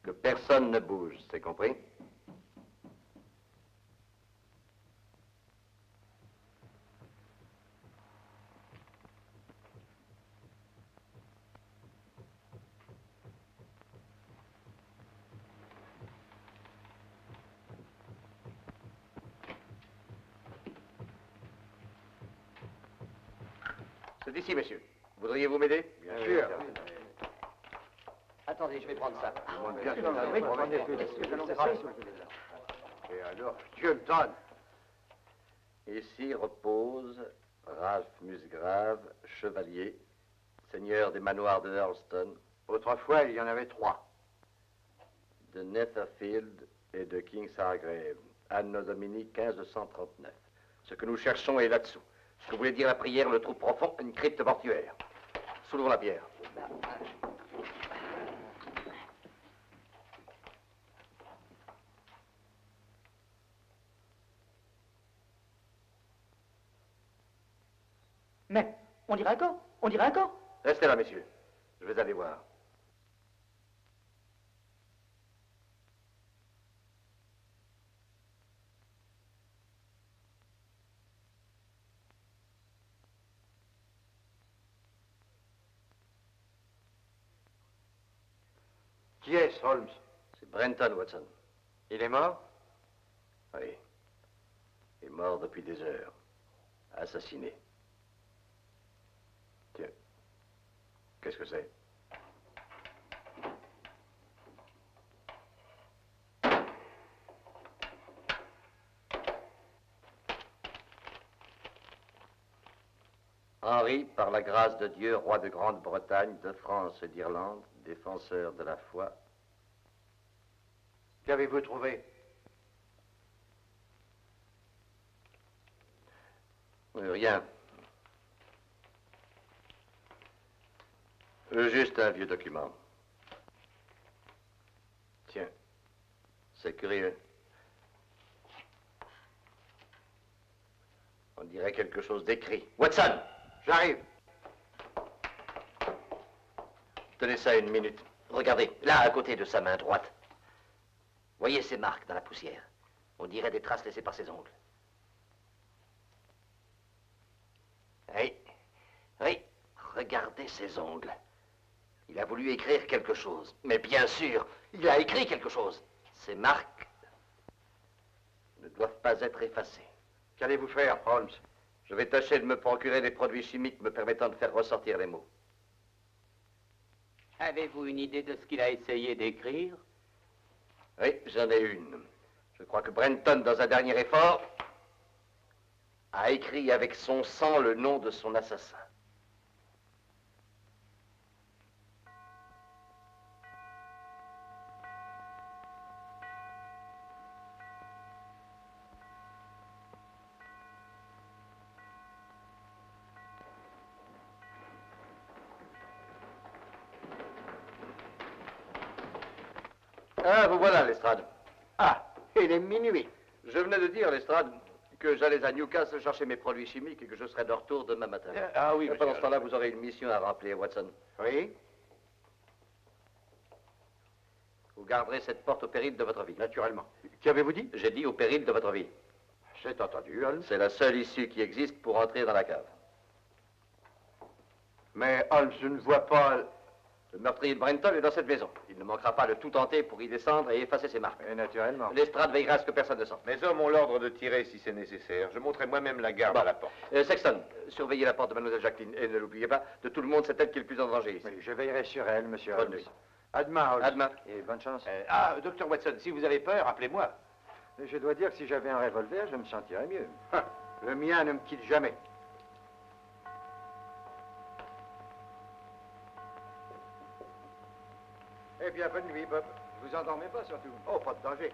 Que personne ne bouge, c'est compris? C'est ici, monsieur. Voudriez-vous m'aider? Bien sûr. Attendez, je vais prendre ça. Et alors, Dieu le donne. Ici repose Ralph Musgrave, chevalier, seigneur des manoirs de Hurlstone. Autrefois, il y en avait 3. De Netherfield et de Kingsargrave, Anno Domini 1539. Ce que nous cherchons est là-dessous. Ce que voulait dire la prière, le trou profond, une crypte mortuaire. Soulevons la pierre. Mais, on dirait encore. On dirait encore. Restez là, messieurs. Je vais aller voir. Qui est-ce, Holmes? C'est Brenton, Watson. Il est mort? Oui. Il est mort depuis des heures. Assassiné. Tiens. Qu'est-ce que c'est? Henri, par la grâce de Dieu, roi de Grande-Bretagne, de France et d'Irlande, défenseur de la foi. Qu'avez-vous trouvé? Rien. Juste un vieux document. Tiens, c'est curieux. On dirait quelque chose d'écrit. Watson! J'arrive. Tenez ça une minute. Regardez, là, à côté de sa main droite. Voyez ces marques dans la poussière. On dirait des traces laissées par ses ongles. Oui, oui, regardez ses ongles. Il a voulu écrire quelque chose. Mais bien sûr, il a écrit quelque chose. Ces marques ne doivent pas être effacées. Qu'allez-vous faire, Holmes? Je vais tâcher de me procurer des produits chimiques me permettant de faire ressortir les mots. Avez-vous une idée de ce qu'il a essayé d'écrire? Oui, j'en ai une. Je crois que Brenton, dans un dernier effort, a écrit avec son sang le nom de son assassin. Ah, vous voilà, Lestrade. Ah, il est minuit. Je venais de dire, Lestrade, que j'allais à Newcastle chercher mes produits chimiques et que je serai de retour demain matin. Ah oui, Pendant ce temps-là, vous aurez une mission à remplir, Watson. Oui? Vous garderez cette porte au péril de votre vie. Naturellement. Qu'avez-vous dit? J'ai dit au péril de votre vie. C'est entendu, Holmes. C'est la seule issue qui existe pour entrer dans la cave. Mais Holmes, je ne vois pas... Le meurtrier de Brenton est dans cette maison. Il ne manquera pas de tout tenter pour y descendre et effacer ses marques. Et naturellement. Lestrade veillera à ce que personne ne sorte. Mes hommes ont l'ordre de tirer si c'est nécessaire. Je monterai moi-même la garde à la porte. Sexton, surveillez la porte de Mademoiselle Jacqueline. Et ne l'oubliez pas, de tout le monde, c'est elle qui est le plus en danger ici. Oui, je veillerai sur elle, monsieur Bonne Holmes. nuit. À demain, Holmes. À demain. Et bonne chance. Docteur Watson, si vous avez peur, appelez-moi. Je dois dire que si j'avais un revolver, je me sentirais mieux. Le mien ne me quitte jamais. Eh bien, bonne nuit, Bob. Vous endormez pas, surtout. Oh, pas de danger.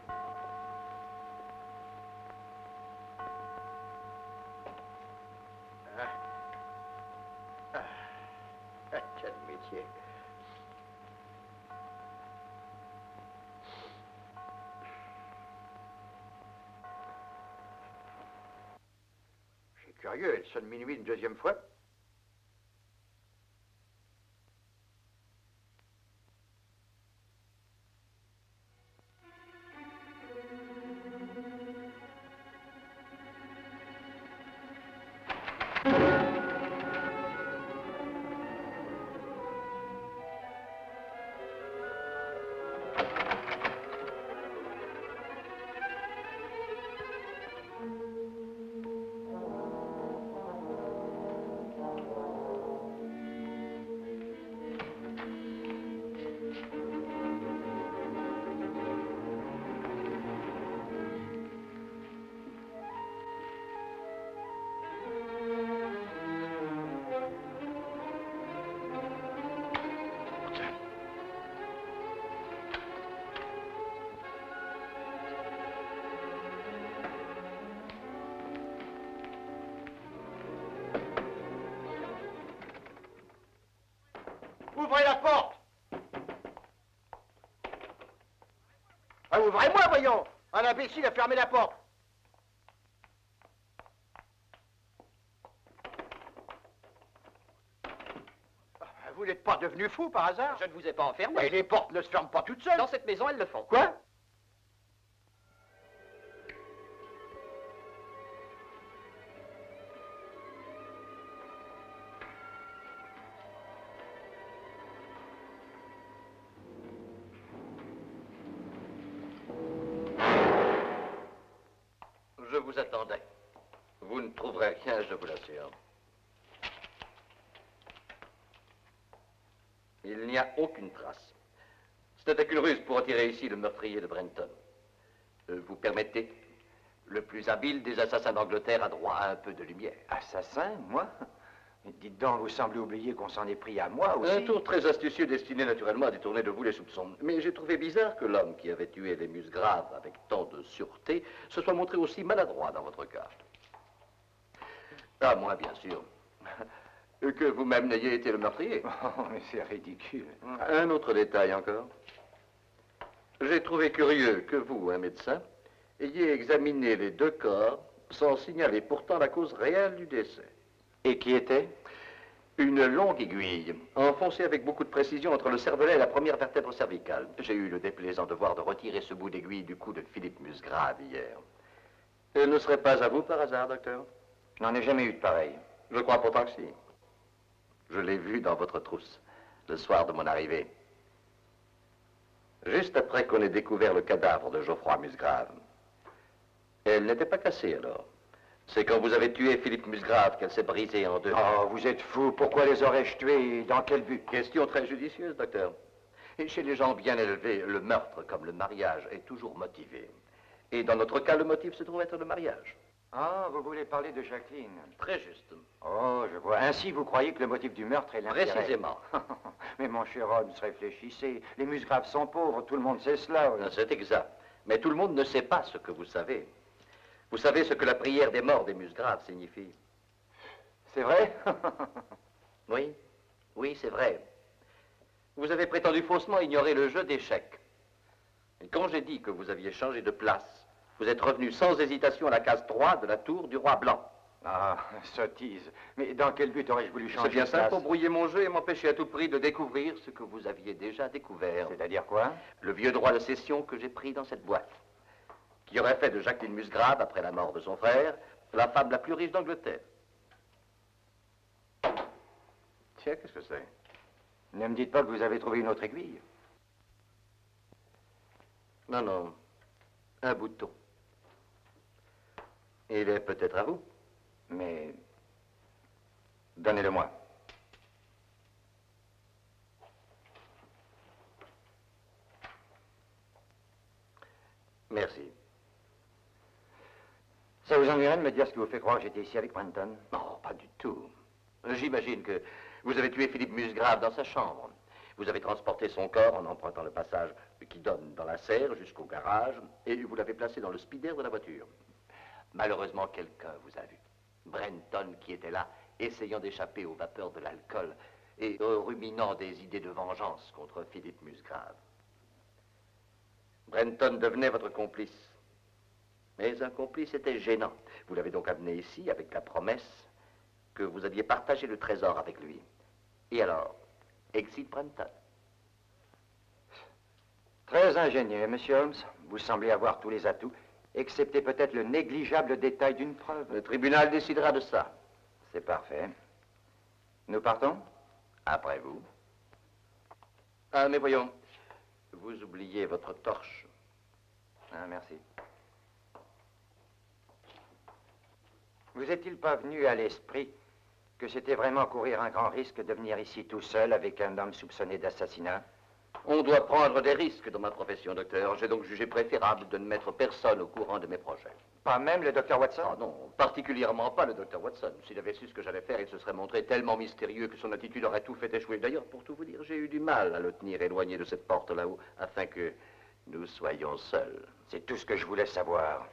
Quel métier. C'est curieux, elle sonne minuit une deuxième fois. Ouvrez la porte! Ah, ouvrez-moi, voyons! Un imbécile a fermé la porte! Vous n'êtes pas devenu fou par hasard? Je ne vous ai pas enfermé. Mais les portes ne se ferment pas toutes seules. Dans cette maison, elles le font. Quoi? Je vous attendais. Vous ne trouverez rien, je vous l'assure. Il n'y a aucune trace. Ce n'était qu'une ruse pour attirer ici le meurtrier de Brenton. Vous permettez? Le plus habile des assassins d'Angleterre a droit à un peu de lumière. Assassin, moi? Dites donc, vous semblez oublier qu'on s'en est pris à moi aussi. Un tour très astucieux destiné naturellement à détourner de vous les soupçons. Mais j'ai trouvé bizarre que l'homme qui avait tué les Musgraves avec tant de sûreté se soit montré aussi maladroit dans votre cas. À moins, bien sûr, que vous-même n'ayez été le meurtrier. Oh, mais c'est ridicule. Un autre détail encore. J'ai trouvé curieux que vous, un médecin, ayez examiné les deux corps sans signaler pourtant la cause réelle du décès. Et qui était? Une longue aiguille, enfoncée avec beaucoup de précision entre le cervelet et la première vertèbre cervicale. J'ai eu le déplaisant devoir de retirer ce bout d'aiguille du cou de Philippe Musgrave hier. Elle ne serait pas à vous par hasard, docteur? Je n'en ai jamais eu de pareil. Je crois pourtant que si. Je l'ai vu dans votre trousse, le soir de mon arrivée. Juste après qu'on ait découvert le cadavre de Geoffroy Musgrave. Elle n'était pas cassée alors. C'est quand vous avez tué Philippe Musgrave qu'elle s'est brisée en deux. Oh, vous êtes fou. Pourquoi les aurais-je tués et dans quel but? Question très judicieuse, docteur. Et chez les gens bien élevés, le meurtre, comme le mariage, est toujours motivé. Et dans notre cas, le motif se trouve être le mariage. Ah, vous voulez parler de Jacqueline? Très juste. Oh, je vois. Ainsi, vous croyez que le motif du meurtre est l'intérêt? Précisément. Mais mon cher Holmes, réfléchissez. Les Musgraves sont pauvres, tout le monde sait cela. Oui. C'est exact. Mais tout le monde ne sait pas ce que vous savez. Vous savez ce que la prière des morts des Musgraves signifie? C'est vrai? Oui, oui, c'est vrai. Vous avez prétendu faussement ignorer le jeu d'échecs. Et quand j'ai dit que vous aviez changé de place, vous êtes revenu sans hésitation à la case 3 de la tour du roi blanc. Ah, sottise. Mais dans quel but aurais-je voulu changer C'est bien de ça, place? pour brouiller mon jeu et m'empêcher à tout prix de découvrir ce que vous aviez déjà découvert. C'est-à-dire quoi? Le vieux droit de cession que j'ai pris dans cette boîte. qui aurait fait de Jacqueline Musgrave, après la mort de son frère, la femme la plus riche d'Angleterre. Tiens, qu'est-ce que c'est? Ne me dites pas que vous avez trouvé une autre aiguille. Non, non. Un bouton. Il est peut-être à vous. Mais... donnez-le-moi. Merci. Ça vous ennuierait de me dire ce qui vous fait croire que j'étais ici avec Brenton? Non, pas du tout. J'imagine que vous avez tué Philippe Musgrave dans sa chambre. Vous avez transporté son corps en empruntant le passage qui donne dans la serre jusqu'au garage et vous l'avez placé dans le speeder de la voiture. Malheureusement, quelqu'un vous a vu. Brenton qui était là, essayant d'échapper aux vapeurs de l'alcool et ruminant des idées de vengeance contre Philippe Musgrave. Brenton devenait votre complice. Mais un complice était gênant. Vous l'avez donc amené ici avec la promesse que vous aviez partagé le trésor avec lui. Et alors, exit Brenton. Très ingénieux, monsieur Holmes. Vous semblez avoir tous les atouts, excepté peut-être le négligeable détail d'une preuve. Le tribunal décidera de ça. C'est parfait. Nous partons? Après vous. Ah, mais voyons, vous oubliez votre torche. Ah, merci. Vous est-il pas venu à l'esprit que c'était vraiment courir un grand risque de venir ici tout seul avec un homme soupçonné d'assassinat? On doit prendre des risques dans ma profession, docteur. J'ai donc jugé préférable de ne mettre personne au courant de mes projets. Pas même le docteur Watson? Ah non, particulièrement pas le docteur Watson. S'il avait su ce que j'allais faire, il se serait montré tellement mystérieux que son attitude aurait tout fait échouer. D'ailleurs, pour tout vous dire, j'ai eu du mal à le tenir éloigné de cette porte là-haut, afin que nous soyons seuls. C'est tout ce que je voulais savoir.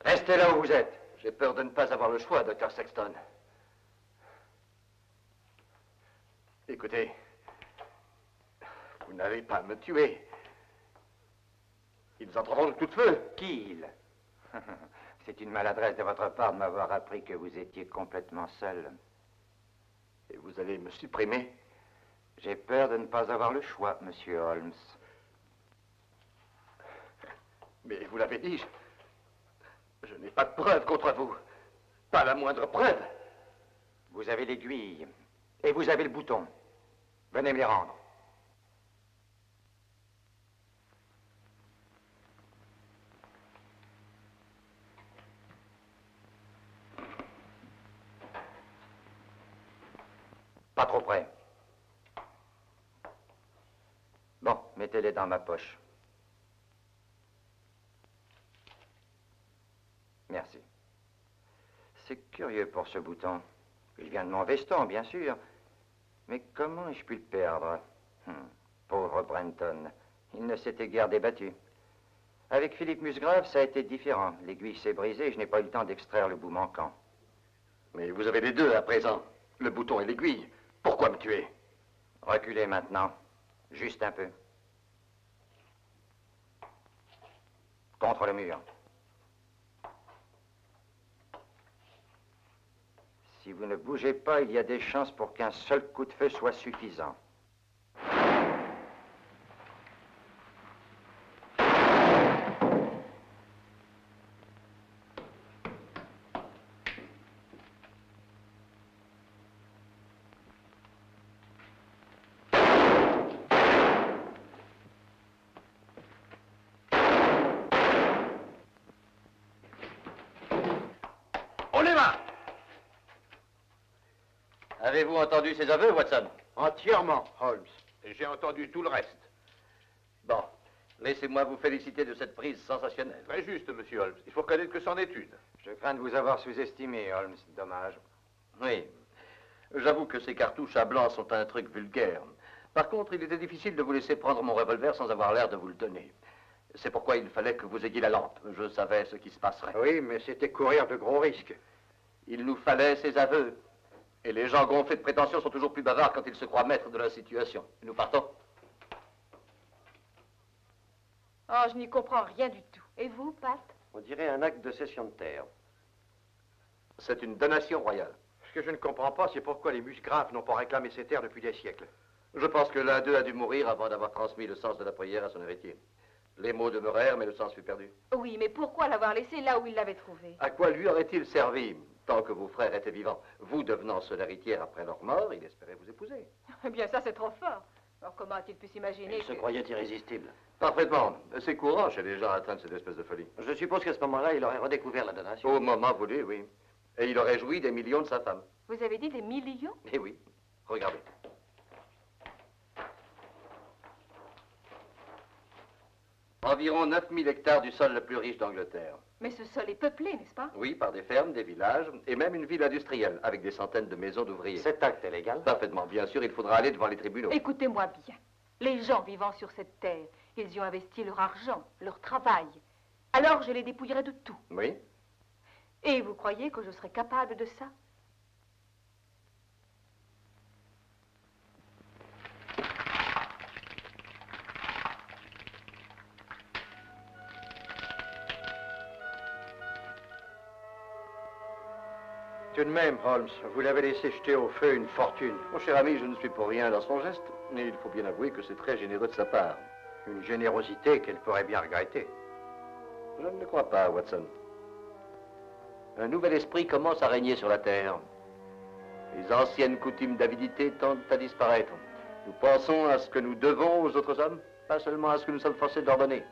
Restez là où vous êtes. J'ai peur de ne pas avoir le choix, docteur Sexton. Écoutez, vous n'allez pas me tuer. Ils entreront de tout feu. Qui ils? C'est une maladresse de votre part de m'avoir appris que vous étiez complètement seul. Et vous allez me supprimer? J'ai peur de ne pas avoir le choix, monsieur Holmes. Mais vous l'avez dit, je n'ai pas de preuve contre vous. Pas la moindre preuve. Vous avez l'aiguille et vous avez le bouton. Venez me les rendre. Pas trop près. Bon, mettez-les dans ma poche. Merci. C'est curieux pour ce bouton. Il vient de mon veston, bien sûr. Mais comment ai-je pu le perdre? Pauvre Brenton. Il ne s'était guère débattu. Avec Philippe Musgrave, ça a été différent. L'aiguille s'est brisée et je n'ai pas eu le temps d'extraire le bout manquant. Mais vous avez les deux à présent, le bouton et l'aiguille. Pourquoi me tuer? Reculez maintenant. Juste un peu. Contre le mur. Si vous ne bougez pas, il y a des chances pour qu'un seul coup de feu soit suffisant. On y va! Avez-vous entendu ses aveux, Watson? Entièrement, Holmes. Et j'ai entendu tout le reste. Bon. Laissez-moi vous féliciter de cette prise sensationnelle. Très juste, monsieur Holmes. Il faut reconnaître que c'en est une. Je crains de vous avoir sous-estimé, Holmes. Dommage. Oui. J'avoue que ces cartouches à blanc sont un truc vulgaire. Par contre, il était difficile de vous laisser prendre mon revolver sans avoir l'air de vous le donner. C'est pourquoi il fallait que vous ayez la lampe. Je savais ce qui se passerait. Oui, mais c'était courir de gros risques. Il nous fallait ses aveux. Et les gens gonflés de prétention sont toujours plus bavards quand ils se croient maîtres de la situation. Nous partons. Oh, je n'y comprends rien du tout. Et vous, Pat? On dirait un acte de cession de terre. C'est une donation royale. Ce que je ne comprends pas, c'est pourquoi les musgraves n'ont pas réclamé ces terres depuis des siècles. Je pense que l'un d'eux a dû mourir avant d'avoir transmis le sens de la prière à son héritier. Les mots demeurèrent, mais le sens fut perdu. Oui, mais pourquoi l'avoir laissé là où il l'avait trouvé? À quoi lui aurait-il servi, tant que vos frères étaient vivants? Vous devenant seule héritière après leur mort, il espérait vous épouser. Eh bien, ça, c'est trop fort. Alors, comment a-t-il pu s'imaginer Il se croyait irrésistible. Parfaitement. C'est courant chez les gens atteints de cette espèce de folie. Je suppose qu'à ce moment-là, il aurait redécouvert la donation. Au moment voulu, oui. Et il aurait joui des millions de sa femme. Vous avez dit des millions? Eh oui. Regardez. Environ 9000 hectares du sol le plus riche d'Angleterre. Mais ce sol est peuplé, n'est-ce pas? Oui, par des fermes, des villages, et même une ville industrielle, avec des centaines de maisons d'ouvriers. Cet acte est légal? Parfaitement. Bien sûr, il faudra aller devant les tribunaux. Écoutez-moi bien. Les gens vivant sur cette terre, ils y ont investi leur argent, leur travail. Alors je les dépouillerai de tout. Oui. Et vous croyez que je serais capable de ça? Tout de même, Holmes, vous l'avez laissé jeter au feu une fortune. Mon cher ami, je ne suis pour rien dans son geste, mais il faut bien avouer que c'est très généreux de sa part. Une générosité qu'elle pourrait bien regretter. Je ne le crois pas, Watson. Un nouvel esprit commence à régner sur la Terre. Les anciennes coutumes d'avidité tendent à disparaître. Nous pensons à ce que nous devons aux autres hommes, pas seulement à ce que nous sommes forcés d'ordonner.